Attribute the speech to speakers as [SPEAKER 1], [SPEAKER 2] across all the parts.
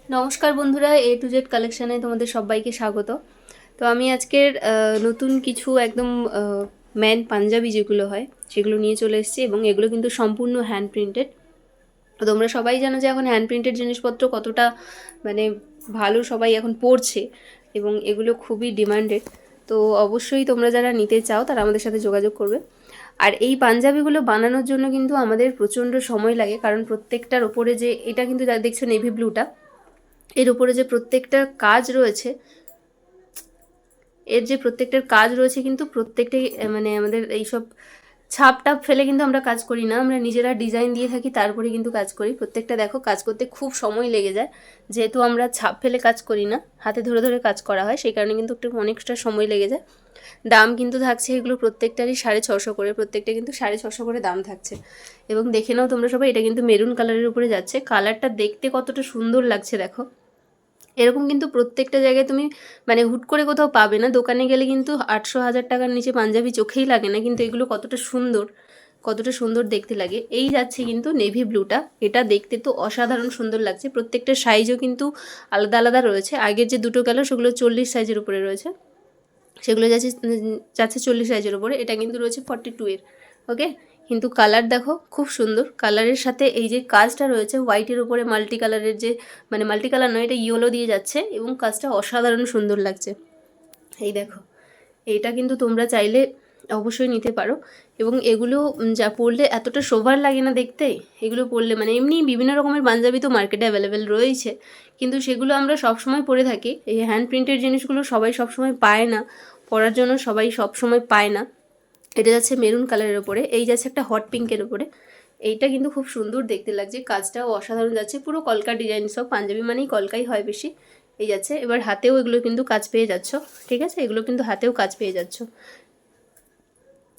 [SPEAKER 1] নমস্কার বন্ধুরা, A to Z কালেকশানে তোমাদের সবাইকে স্বাগত। তো আমি আজকের নতুন কিছু একদম ম্যান পাঞ্জাবি যেগুলো হয় সেগুলো নিয়ে চলে এসেছি, এবং এগুলো কিন্তু সম্পূর্ণ হ্যান্ড প্রিন্টেড। তো তোমরা সবাই জানো যে এখন হ্যান্ড প্রিন্টেড জিনিসপত্র কতটা মানে ভালো, সবাই এখন পড়ছে এবং এগুলো খুবই ডিমান্ডেড। তো অবশ্যই তোমরা যারা নিতে চাও তারা আমাদের সাথে যোগাযোগ করবে। আর এই পাঞ্জাবিগুলো বানানোর জন্য কিন্তু আমাদের প্রচণ্ড সময় লাগে, কারণ প্রত্যেকটার ওপরে যে এটা কিন্তু যা দেখছো নেভি ব্লুটা, এর উপরে যে প্রত্যেকটা কাজ রয়েছে, কিন্তু প্রত্যেকটাই মানে আমাদের এইসব ছাপ টাপ ফেলে কিন্তু আমরা কাজ করি না, আমরা নিজেরা ডিজাইন দিয়ে থাকি, তারপরে কিন্তু কাজ করি। প্রত্যেকটা দেখো কাজ করতে খুব সময় লেগে যায়, যেহেতু আমরা ছাপ ফেলে কাজ করি না, হাতে ধরে ধরে কাজ করা হয়, সেই কারণে কিন্তু একটু অনেকটা সময় লেগে যায়। দাম কিন্তু থাকছে এগুলো প্রত্যেকটারই 650 করে, প্রত্যেকটা কিন্তু 650 করে দাম থাকছে। এবং দেখে নাও তোমরা সবাই, এটা কিন্তু মেরুন কালারের উপরে যাচ্ছে। কালারটা দেখতে কতটা সুন্দর লাগছে দেখো। এরকম কিন্তু প্রত্যেকটা জায়গায় তুমি মানে হুট করে কোথাও পাবে না। দোকানে গেলে কিন্তু 800-1000 টাকার নিচে পাঞ্জাবি চোখেই লাগে না, কিন্তু এগুলো কতটা সুন্দর দেখতে লাগে। এই যাচ্ছে কিন্তু নেভি ব্লুটা, এটা দেখতে তো অসাধারণ সুন্দর লাগছে। প্রত্যেকটা সাইজও কিন্তু আলাদা আলাদা রয়েছে। আগের যে দুটো গেল সেগুলো 40 সাইজের উপরে রয়েছে, সেগুলো যাচ্ছে 40 সাইজের উপরে। এটা কিন্তু রয়েছে 42 এর। ওকে, কিন্তু কালার দেখো খুব সুন্দর। কালারের সাথে এই যে কাজটা রয়েছে হোয়াইটের উপরে মাল্টি কালারের, যে মানে মাল্টি কালার নয়, এটা ইয়েলো দিয়ে যাচ্ছে এবং কাজটা অসাধারণ সুন্দর লাগছে। এই দেখো, এইটা কিন্তু তোমরা চাইলে অবশ্যই নিতে পারো। এবং এগুলো যা পরলে এতটা সোভার লাগে না দেখতে। এগুলো পরলে মানে এমনি বিভিন্ন রকমের পাঞ্জাবি তো মার্কেটে অ্যাভেলেবেল রয়েছে, কিন্তু সেগুলো আমরা সবসময় পরে থাকি। এই হ্যান্ড প্রিন্টেড জিনিসগুলো সবাই সবসময় পায় না, পরার জন্য সবাই সবসময় পায় না। এটা যাচ্ছে মেরুন কালারের ওপরে, এই যাচ্ছে একটা হট পিঙ্কের ওপরে। এইটা কিন্তু খুব সুন্দর দেখতে লাগছে, কাজটাও অসাধারণ যাচ্ছে। পুরো কলকা ডিজাইন, সব পাঞ্জাবি মানেই কলকাই হয় বেশি। এই যাচ্ছে, এবার হাতেও এগুলো কিন্তু কাজ পেয়ে যাচ্ছ, ঠিক আছে, এগুলো কিন্তু হাতেও কাজ পেয়ে যাচ্ছ।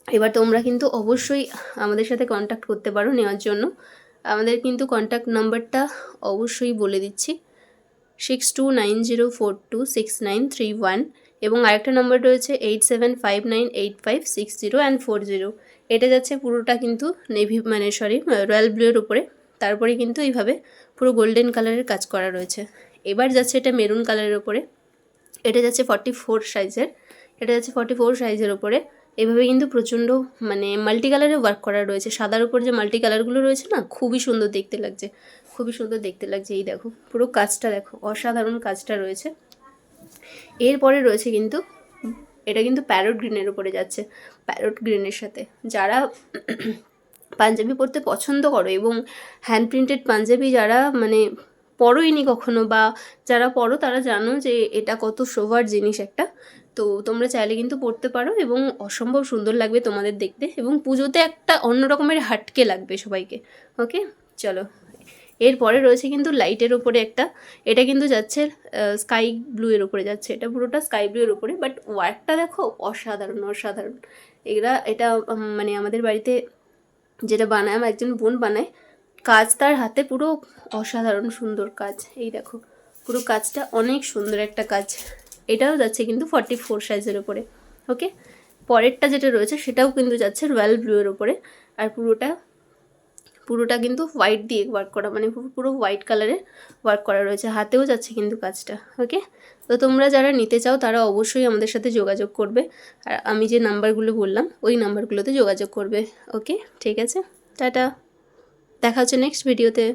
[SPEAKER 1] এবার তোমরা কিন্তু অবশ্যই আমাদের সাথে কন্ট্যাক্ট করতে পারো নেওয়ার জন্য। আমাদের কিন্তু কন্ট্যাক্ট নাম্বারটা অবশ্যই বলে দিচ্ছি, 6290426931, এবং আরেকটা নাম্বার রয়েছে 8759856040। এটা যাচ্ছে পুরোটা কিন্তু নেভি মানে রয়্যাল ব্লুয়ের উপরে, তারপরে কিন্তু এইভাবে পুরো গোল্ডেন কালারের কাজ করা রয়েছে। এবার যাচ্ছে এটা মেরুন কালারের ওপরে, এটা যাচ্ছে 44 সাইজের, ওপরে। এভাবে কিন্তু প্রচণ্ড মানে মাল্টি কালারে ওয়ার্ক করা রয়েছে। সাদার উপর যে মাল্টি কালারগুলো রয়েছে না, খুবই সুন্দর দেখতে লাগছে, এই দেখো পুরো কাজটা দেখো, অসাধারণ কাজটা রয়েছে। এরপরে রয়েছে কিন্তু এটা কিন্তু প্যারট গ্রিনের উপরে যাচ্ছে। প্যারট গ্রিনের সাথে যারা পাঞ্জাবি পরতে পছন্দ করো এবং হ্যান্ড প্রিন্টেড পাঞ্জাবি যারা মানে পরোইনি কখনো, বা যারা পরো তারা জানো যে এটা কত সোভার জিনিস একটা। তো তোমরা চাইলে কিন্তু পরতে পারো এবং অসম্ভব সুন্দর লাগবে তোমাদের দেখতে, এবং পুজোতে একটা অন্য রকমের হাটকে লাগবে সবাইকে। ওকে, চলো। এরপরে রয়েছে কিন্তু লাইটের ওপরে একটা, এটা কিন্তু যাচ্ছে স্কাই ব্লু এর উপরে যাচ্ছে। এটা পুরোটা স্কাই ব্লু এর উপরে, বাট ওয়ার্কটা দেখো অসাধারণ। এটা মানে আমাদের বাড়িতে যেটা বানায়, আমার একজন বোন বানায়, কাজ তার হাতে পুরো অসাধারণ সুন্দর কাজ। এই দেখো পুরো কাজটা অনেক সুন্দর একটা কাজ। এটাও যাচ্ছে কিন্তু 44 সাইজের ওপরে। ওকে, পরেরটা যেটা রয়েছে সেটাও কিন্তু যাচ্ছে রয়্যাল ব্লুয়ের ওপরে, আর পুরোটা কিন্তু হোয়াইট দিয়ে ওয়ার্ক করা, মানে পুরো হোয়াইট কালারে ওয়ার্ক করা রয়েছে। হাতেও যাচ্ছে কিন্তু কাজটা। ওকে, তো তোমরা যারা নিতে চাও তারা অবশ্যই আমাদের সাথে যোগাযোগ করবে, আর আমি যে নাম্বারগুলো বললাম ওই নাম্বারগুলোতে যোগাযোগ করবে। ওকে, ঠিক আছে, টাটা, দেখা হচ্ছে নেক্সট ভিডিওতে।